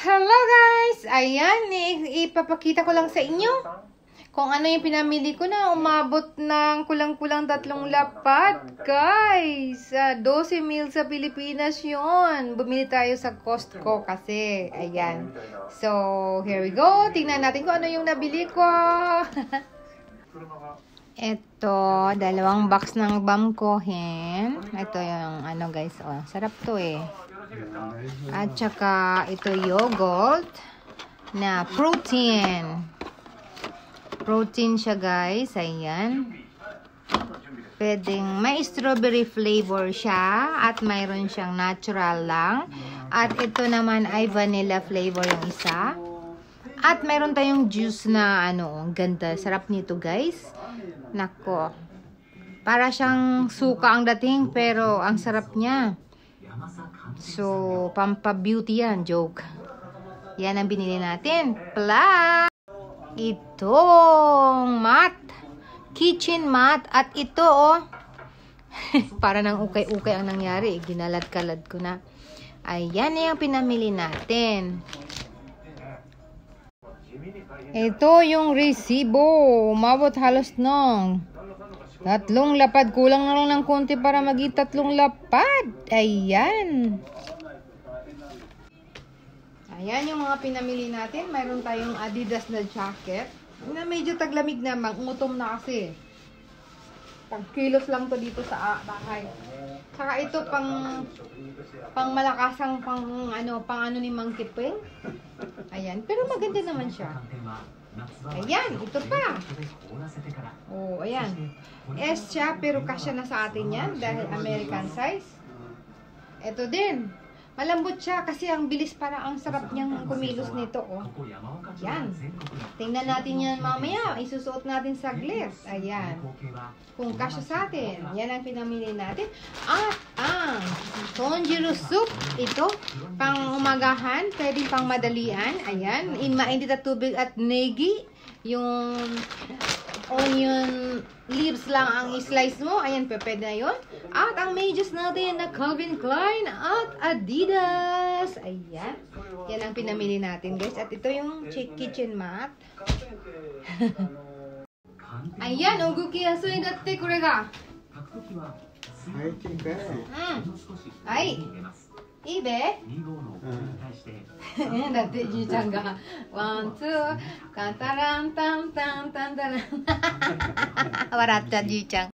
Hello guys! Ayan, ipapakita ko lang sa inyo kung ano yung pinamili ko na umabot ng kulang-kulang 3 lapad. Guys, 12 meal sa Pilipinas yun. Bumili tayo sa Costco kasi. Ayan. So, here we go. Tingnan natin kung ano yung nabili ko. Ito, 2 box ng Bamkohen. Ito yung ano guys. Oh, sarap to eh. At saka ito yogurt na protein. Protein siya guys. Ayan. Pwedeng may strawberry flavor siya. At mayroon siyang natural lang. At ito naman ay vanilla flavor yung isa. At mayroon tayong juice na ano. Ganda. Sarap nito guys. Nako. Para siyang suka ang dating. Pero ang sarap niya. So, pampa-beauty yan. Joke. Yan ang binili natin. Plus, itong mat. Kitchen mat. At ito, oh. Para nang ukay-ukay ang nangyari. Ginalad-kalad ko na. Ayan yung pinamili natin. Ito yung resibo. Umabot halos ng 3 lapad. Kulang na lang ng konti para maging 3 lapad. Ayan. Ayan yung mga pinamili natin. Mayroon tayong Adidas na jacket. Na medyo taglamig naman. Umutom na kasi. Tag-kilos lang to dito sa bahay. Saka ito pang malakasang pang ano ni Mang Kipeng. Ayan. Pero maganda naman siya. Ayan, ito pa. Oh, ayan. S siya, pero kasya na sa atin yan dahil American size. Ito din. Malambot siya kasi ang bilis, para ang sarap niyang kumilos nito, oh. Ayan. Tingnan natin yan mamaya. Isusuot natin saglit. Ayan. Kung kasya sa atin. Yan ang pinamili natin. At ang Tonjiro soup. Ito, pang umagahan. Pwedeng pang madalian. Ayan. Mainit at tubig at negi. Yung onion leaves lang ang i-slice mo. Ayan, pwede na yun. At ang medyas natin na Calvin Klein at Adidas. Ayan. Yan ang pinamili natin, guys. At ito yung kitchen mat. Ayan, oguki yasui datte, kore ga. Ay.いいべだってじいちゃんがワンツータンタランタンタンタンタラン笑ったじいちゃん